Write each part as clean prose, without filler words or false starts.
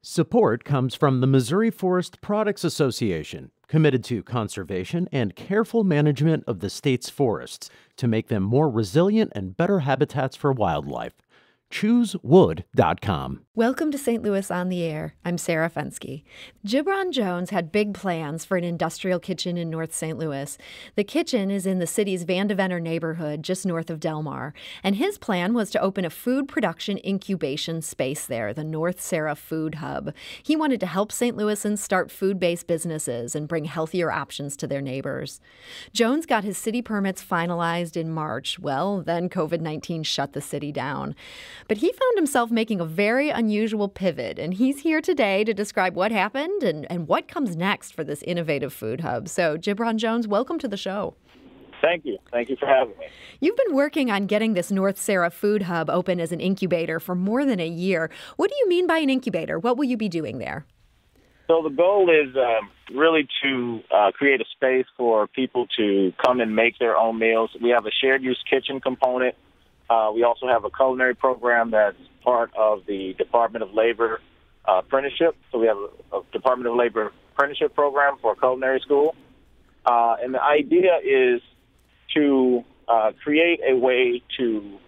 Support comes from the Missouri Forest Products Association, committed to conservation and careful management of the state's forests to make them more resilient and better habitats for wildlife. ChooseWood.com. Welcome to St. Louis on the Air. I'm Sarah Fenske. Gibron Jones had big plans for an industrial kitchen in North St. Louis. The kitchen is in the city's Vandeventer neighborhood, just north of Delmar. And his plan was to open a food production incubation space there, the North Sarah Food Hub. He wanted to help St. Louisans start food-based businesses and bring healthier options to their neighbors. Jones got his city permits finalized in March. Well, then COVID-19 shut the city down. But he found himself making a very unusual pivot, and he's here today to describe what happened and what comes next for this innovative food hub. So, Gibron Jones, welcome to the show. Thank you. Thank you for having me. You've been working on getting this North Sarah Food Hub open as an incubator for more than a year. What do you mean by an incubator? What will you be doing there? So the goal is really to create a space for people to come and make their own meals. We have a shared use kitchen component. We also have a culinary program that's part of the Department of Labor apprenticeship. So we have a Department of Labor apprenticeship program for culinary school. And the idea is to create a way to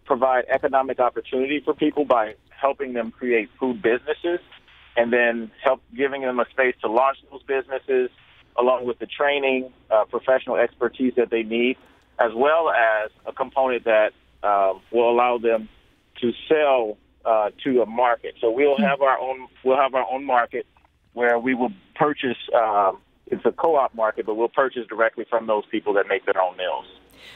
provide economic opportunity for people by helping them create food businesses and then giving them a space to launch those businesses along with the training, professional expertise that they need, as well as a component that will allow them to sell to a market. So we'll have our own market where we will purchase. It's a co-op market, but we'll purchase directly from those people that make their own meals.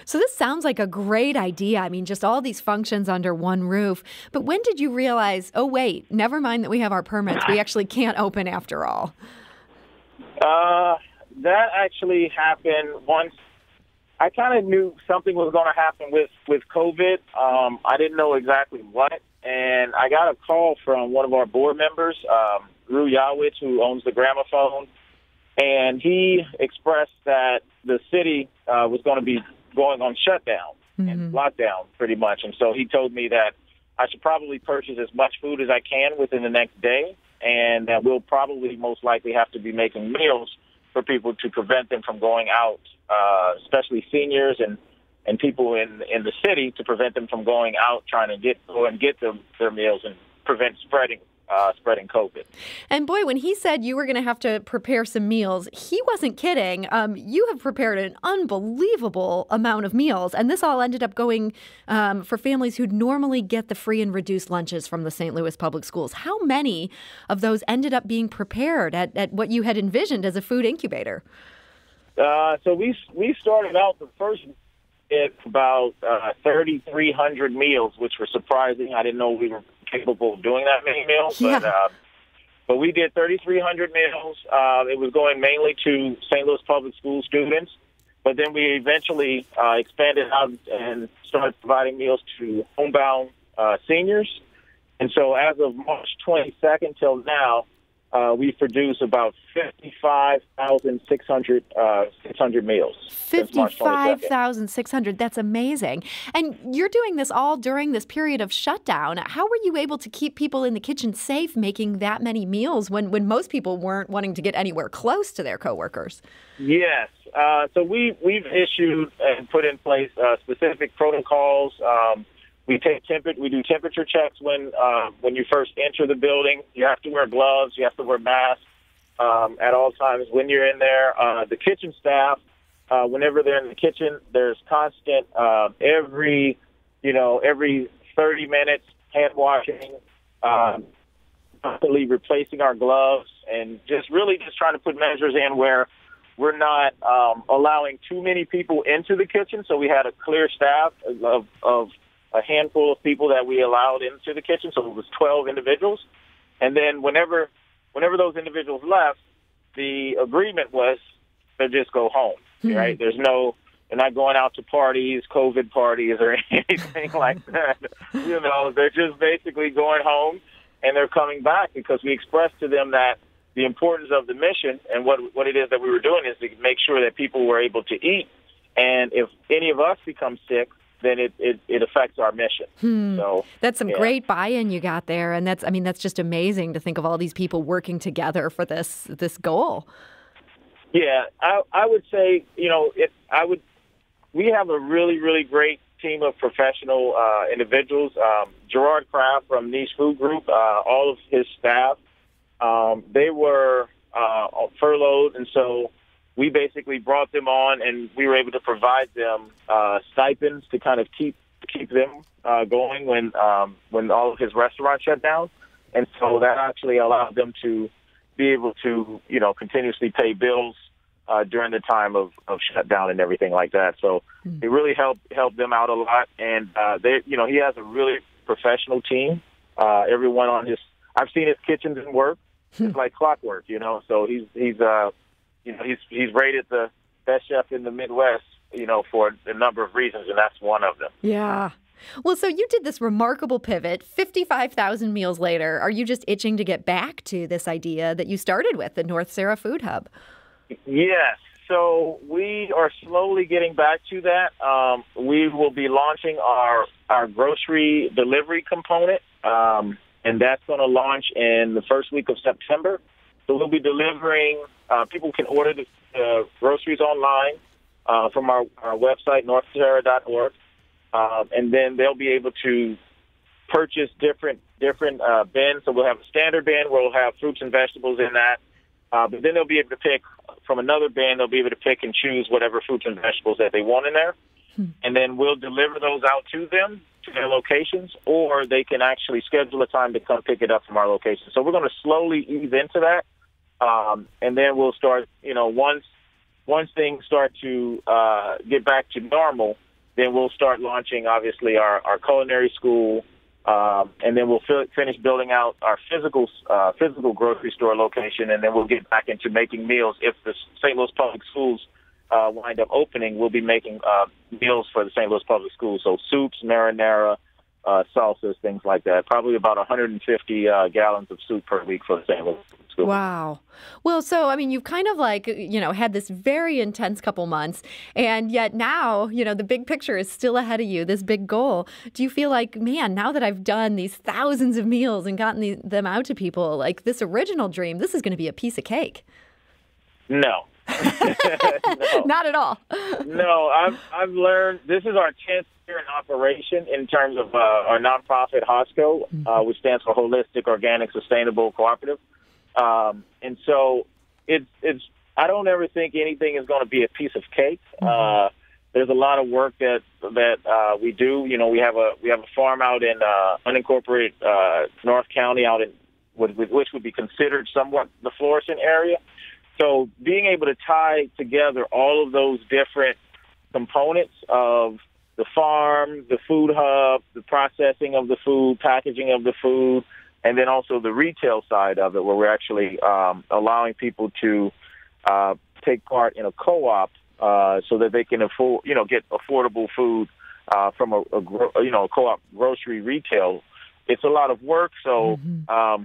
So this sounds like a great idea. I mean, just all these functions under one roof. But when did you realize, oh, wait, never mind that we have our permits, we actually can't open after all? That actually happened once. I kind of knew something was going to happen with COVID. I didn't know exactly what. And I got a call from one of our board members, Rue Yawich, who owns the Gramophone. And he expressed that the city was going to be going on shutdown and lockdown pretty much. And so he told me that I should probably purchase as much food as I can within the next day, and that we'll probably most likely have to be making meals for people to prevent them from going out, especially seniors and people in the city, to prevent them from going out trying to go and get their meals and prevent spreading COVID. And boy, when he said you were going to have to prepare some meals, he wasn't kidding. You have prepared an unbelievable amount of meals, and this all ended up going for families who'd normally get the free and reduced lunches from the St. Louis Public Schools. How many of those ended up being prepared at what you had envisioned as a food incubator? So we started out the first at about 3,300 meals, which were surprising. I didn't know we were capable of doing that many meals, but we did 3,300 meals. It was going mainly to St. Louis Public School students, but then we eventually expanded out and started providing meals to homebound seniors. And so as of March 22nd till now, we've produced about 55,600 meals. 55,600. That's amazing. And you're doing this all during this period of shutdown. How were you able to keep people in the kitchen safe making that many meals when most people weren't wanting to get anywhere close to their coworkers? Yes. So we've issued and put in place specific protocols. We do temperature checks when you first enter the building. You have to wear gloves. You have to wear masks at all times when you're in there. The kitchen staff, whenever they're in the kitchen, there's constant every 30 minutes hand washing, constantly replacing our gloves, and just trying to put measures in where we're not allowing too many people into the kitchen. So we had a clear staff of a handful of people that we allowed into the kitchen, so it was 12 individuals. And then whenever those individuals left, the agreement was to just go home, right? They're not going out to parties, COVID parties, or anything like that. They're just basically going home, and they're coming back because we expressed to them that the importance of the mission and what it is that we were doing is to make sure that people were able to eat. And if any of us become sick, then it affects our mission. So that's some great buy-in you got there, and that's just amazing to think of all these people working together for this goal. Yeah, I would say, we have a really, really great team of professional individuals. Gerard Kraft from Niche Food Group, all of his staff, they were furloughed, and so we basically brought them on, and we were able to provide them stipends to kind of keep them going when all of his restaurants shut down. And so that actually allowed them to be able to, continuously pay bills during the time of shutdown and everything like that. So it really helped them out a lot. And he has a really professional team. Everyone on I've seen his kitchens and work. It's like clockwork, So he's rated the best chef in the Midwest, for a number of reasons, and that's one of them. Yeah. Well, so you did this remarkable pivot, 55,000 meals later. Are you just itching to get back to this idea that you started with, the North Sarah Food Hub? Yes. So we are slowly getting back to that. We will be launching our grocery delivery component, and that's going to launch in the first week of September. So we'll be delivering, people can order the groceries online from our website, northsarah.org. And then they'll be able to purchase different bins. So we'll have a standard bin where we'll have fruits and vegetables in that. But then they'll be able to pick from another bin. They'll be able to pick and choose whatever fruits and vegetables that they want in there. And then we'll deliver those out to them, to their locations, or they can actually schedule a time to come pick it up from our location. So we're going to slowly ease into that. And then we'll start, once things start to get back to normal, then we'll start launching, obviously, our culinary school, and then we'll finish building out our physical grocery store location, and then we'll get back into making meals. If the St. Louis Public Schools wind up opening, we'll be making meals for the St. Louis Public Schools, so soups, marinara, salsas, things like that. Probably about 150 gallons of soup per week for the St. Louis Public Schools. Wow. Well, so, you've kind of had this very intense couple months, and yet now, the big picture is still ahead of you, this big goal. Do you feel like, man, now that I've done these thousands of meals and gotten them out to people, like this original dream, this is going to be a piece of cake? No. No. Not at all. No, I've learned this is our 10th year in operation in terms of our nonprofit HOSCO, which stands for Holistic, Organic, Sustainable Cooperative. And so it's I don't ever think anything is going to be a piece of cake. There's a lot of work that we do. We have a farm out in unincorporated North County, out in which would be considered somewhat the Florissant area. So being able to tie together all of those different components of the farm, the food hub, the processing of the food, packaging of the food, and then also the retail side of it, where we're actually allowing people to take part in a co-op so that they can afford, get affordable food from a co-op grocery retail. It's a lot of work, so I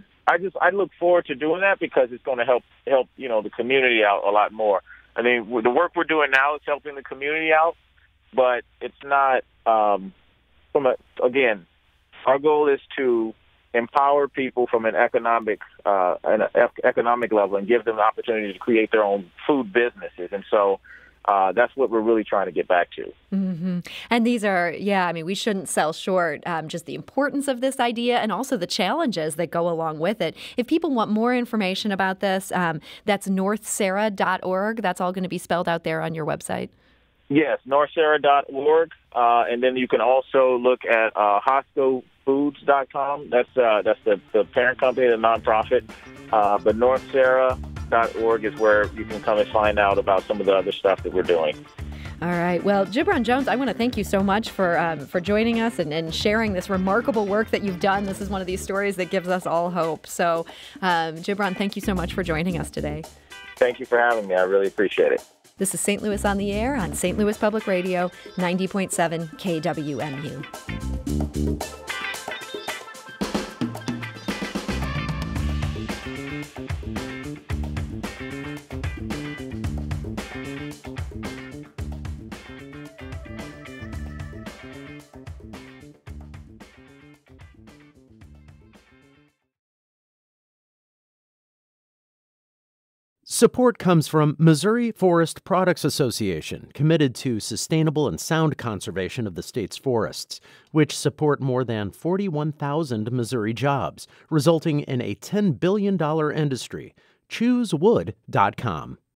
look forward to doing that because it's going to help the community out a lot more. I mean, the work we're doing now is helping the community out, but it's not again, our goal is to empower people from an economic level and give them the opportunity to create their own food businesses. And so that's what we're really trying to get back to. And these are, we shouldn't sell short just the importance of this idea and also the challenges that go along with it. If people want more information about this, that's northsarah.org. That's all going to be spelled out there on your website. Yes, northsarah.org. And then you can also look at HOSCOfoods.com. That's the parent company, the nonprofit. But northsarah.org is where you can come and find out about some of the other stuff that we're doing. All right. Well, Gibron Jones, I want to thank you so much for joining us and sharing this remarkable work that you've done. This is one of these stories that gives us all hope. So, Gibron, thank you so much for joining us today. Thank you for having me. I really appreciate it. This is St. Louis on the Air on St. Louis Public Radio, 90.7 KWMU. Support comes from Missouri Forest Products Association, committed to sustainable and sound conservation of the state's forests, which support more than 41,000 Missouri jobs, resulting in a $10 billion industry. ChooseWood.com.